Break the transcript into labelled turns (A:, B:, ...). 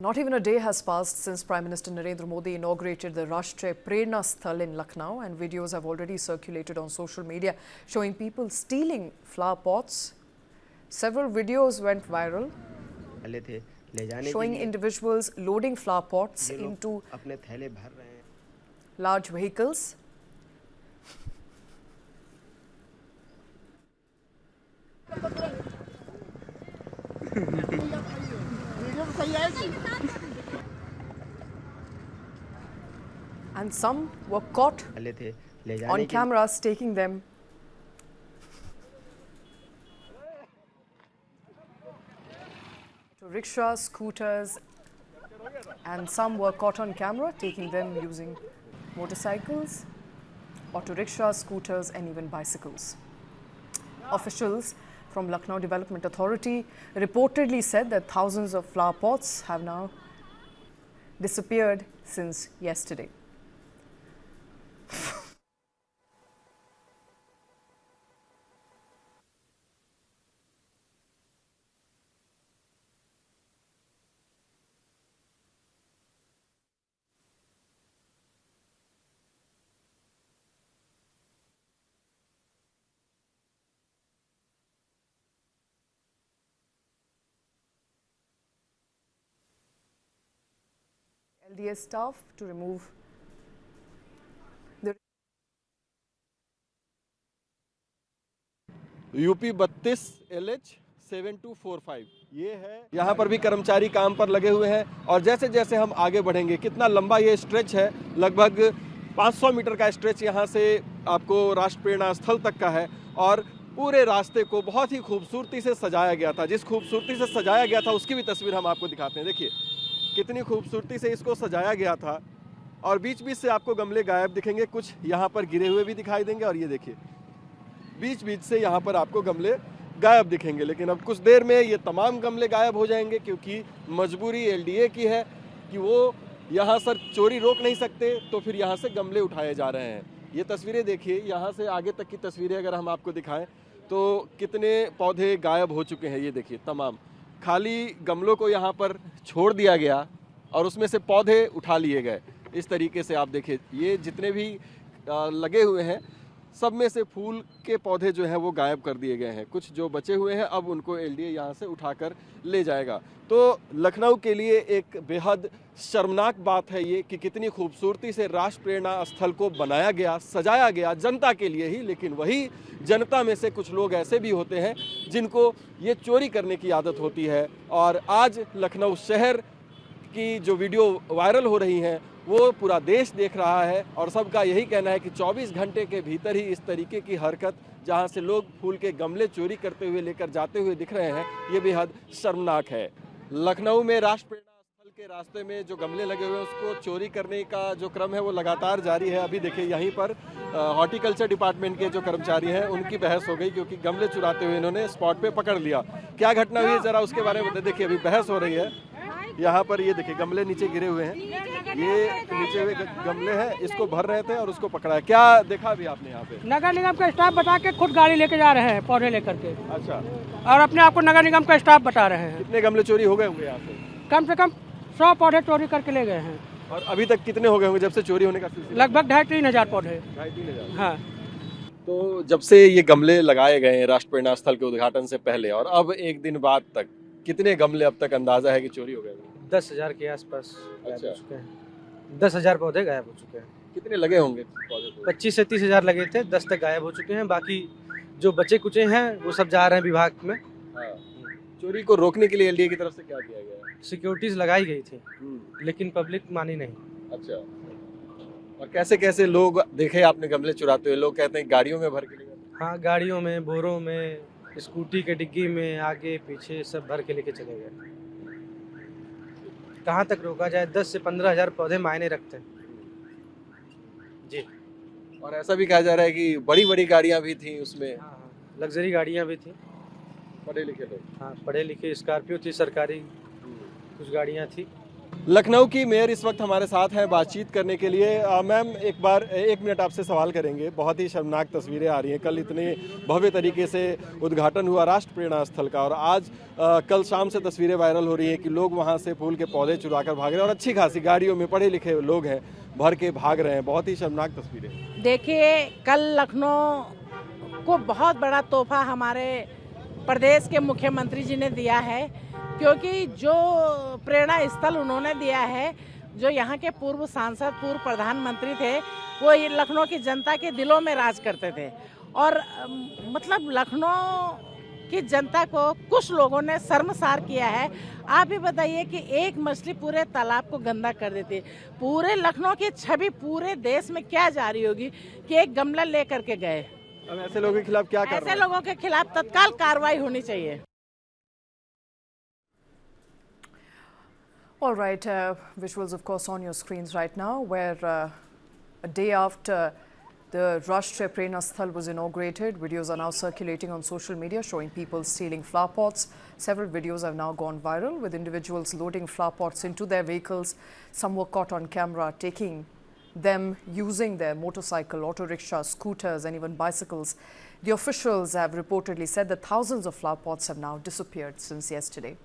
A: Not even a day has passed since Prime Minister Narendra Modi inaugurated the Rashtriya Prerna Sthal in Lucknow, and videos have already circulated on social media showing people stealing flower pots. Several videos went viral showing individuals loading flower pots into large vehicles. And some were caught on cameras taking them. To rickshaws, scooters, and some were caught on camera taking them using motorcycles, auto rickshaws, scooters, and even bicycles. Officials from Lucknow Development Authority reportedly said that thousands of flower pots have now disappeared since yesterday. LDA staff to remove the
B: UP 32 LH 7245 ये है। यहाँ पर भी कर्मचारी काम पर लगे हुए हैं और जैसे जैसे हम आगे बढ़ेंगे, कितना लंबा ये स्ट्रेच है, लगभग 500 मीटर का स्ट्रेच यहाँ से आपको राष्ट्र प्रेरणा स्थल तक का है और पूरे रास्ते को बहुत ही खूबसूरती से सजाया गया था। जिस खूबसूरती से सजाया गया था उसकी भी तस्वीर हम आपको दिखाते हैं। देखिए कितनी खूबसूरती से इसको सजाया गया था और बीच बीच से आपको गमले गायब दिखेंगे, कुछ यहाँ पर गिरे हुए भी दिखाई देंगे और ये देखिए बीच बीच से यहाँ पर आपको गमले गायब दिखेंगे। लेकिन अब कुछ देर में ये तमाम गमले गायब हो जाएंगे क्योंकि मजबूरी एलडीए की है कि वो यहाँ सर चोरी रोक नहीं सकते, तो फिर यहाँ से गमले उठाए जा रहे हैं। ये तस्वीरें देखिए, यहाँ से आगे तक की तस्वीरें अगर हम आपको दिखाएं तो कितने पौधे गायब हो चुके हैं। ये देखिए तमाम खाली गमलों को यहाँ पर छोड़ दिया गया और उसमें से पौधे उठा लिए गए। इस तरीके से आप देखिए ये जितने भी लगे हुए हैं सब में से फूल के पौधे जो हैं वो गायब कर दिए गए हैं। कुछ जो बचे हुए हैं अब उनको एलडीए यहाँ से उठाकर ले जाएगा। तो लखनऊ के लिए एक बेहद शर्मनाक बात है ये कि कितनी खूबसूरती से राष्ट्र प्रेरणा स्थल को बनाया गया, सजाया गया जनता के लिए ही, लेकिन वही जनता में से कुछ लोग ऐसे भी होते हैं जिनको ये चोरी करने की आदत होती है। और आज लखनऊ शहर की जो वीडियो वायरल हो रही हैं वो पूरा देश देख रहा है और सबका यही कहना है कि 24 घंटे के भीतर ही इस तरीके की हरकत जहां से लोग फूल के गमले चोरी करते हुए लेकर जाते हुए दिख रहे हैं, ये बेहद शर्मनाक है। लखनऊ में राष्ट्र प्रेरणा स्थल के रास्ते में जो गमले लगे हुए हैं उसको चोरी करने का जो क्रम है वो लगातार जारी है। अभी देखिए यहीं पर हॉर्टिकल्चर डिपार्टमेंट के जो कर्मचारी हैं उनकी बहस हो गई क्योंकि गमले चुराते हुए इन्होंने स्पॉट पे पकड़ लिया। क्या घटना हुई है जरा उसके बारे में देखिए, अभी बहस हो रही है। यहाँ पर ये देखिए गमले नीचे गिरे हुए हैं, ये नीचे हुए गमले हैं, इसको भर रहे थे और उसको पकड़ा है। क्या देखा अभी आपने यहाँ पे?
C: नगर निगम का स्टाफ बता के खुद गाड़ी लेके जा रहे हैं पौधे लेकर के।
B: अच्छा,
C: और अपने आप को नगर निगम का स्टाफ बता रहे हैं।
B: कितने गमले चोरी हो गए होंगे यहाँ से?
C: कम 100 पौधे चोरी करके ले गए हैं।
B: और अभी तक कितने हो गए होंगे जब से चोरी होने का सिलसिला?
C: लगभग 2,500-3 हजार पौधे।
B: 2,500-3 हजार।
C: हाँ।
B: तो जब से ये गमले लगाए गए हैं राष्ट्र प्रेरणा स्थल के उद्घाटन से पहले और अब एक दिन बाद तक कितने गमले अब तक अंदाजा है कि चोरी हो गए?
C: 10,000 के आसपास गायब
B: अच्छा।
C: हो चुके हैं। 10,000 पौधे गायब हो चुके हैं।
B: कितने लगे होंगे पौधे?
C: 25 से 30 हजार लगे थे, 10 तक गायब हो चुके हैं। बाकी जो बचे कुचे हैं वो सब जा रहे हैं विभाग में।
B: हाँ। चोरी को रोकने के लिए एलडीए की तरफ से क्या किया गया है?
C: सिक्योरिटीज लगाई गई थी लेकिन पब्लिक मानी नहीं।
B: अच्छा, और कैसे कैसे लोग देखे आपने गमले चुराते हुए? लोग कहते हैं गाड़ियों में भर के ले गए।
C: हाँ, गाड़ियों में, बोरों में, स्कूटी के डिग्गी में, आगे पीछे सब भर के लेके चले गए। कहाँ तक रोका जाए? 10 से 15 हजार पौधे मायने रखते हैं जी।
B: और ऐसा भी कहा जा रहा है कि बड़ी बड़ी गाड़ियां भी थी उसमें।
C: हाँ, लग्जरी गाड़ियाँ भी थी।
B: पढ़े लिखे लोग।
C: हाँ, पढ़े लिखे, स्कॉर्पियो थी सरकारी, कुछ गाड़ियाँ थी।
B: लखनऊ की मेयर इस वक्त हमारे साथ हैं बातचीत करने के लिए। मैम, एक मिनट आपसे सवाल करेंगे। बहुत ही शर्मनाक तस्वीरें आ रही हैं। कल इतने भव्य तरीके से उद्घाटन हुआ राष्ट्र प्रेरणा स्थल का, और आज कल शाम से तस्वीरें वायरल हो रही हैं कि लोग वहां से फूल के पौधे चुरा कर भाग रहे हैं, और अच्छी खासी गाड़ियों में पढ़े लिखे लोग हैं, भर के भाग रहे हैं। बहुत ही शर्मनाक तस्वीरें।
D: देखिए, कल लखनऊ को बहुत बड़ा तोहफा हमारे प्रदेश के मुख्यमंत्री जी ने दिया है, क्योंकि जो प्रेरणा स्थल उन्होंने दिया है, जो यहाँ के पूर्व सांसद, पूर्व प्रधानमंत्री थे, वो ये लखनऊ की जनता के दिलों में राज करते थे। और मतलब लखनऊ की जनता को कुछ लोगों ने शर्मसार किया है। आप भी बताइए कि एक मछली पूरे तालाब को गंदा कर देती है। पूरे लखनऊ की छवि पूरे देश में क्या जा रही होगी कि एक गमला लेकर के गए।
B: अब ऐसे लोगों के खिलाफ क्या कर रहे हैं?
D: ऐसे लोगों के खिलाफ तत्काल कार्रवाई होनी चाहिए।
A: All right, visuals of course on your screens right now, where a day after the Rashtriya Prerna Sthal was inaugurated, videos are now circulating on social media showing people stealing flower pots. Several videos have now gone viral with individuals loading flower pots into their vehicles. Some were caught on camera taking them using their motorcycle, auto rickshaw, scooters and even bicycles. The officials have reportedly said that thousands of flower pots have now disappeared since yesterday.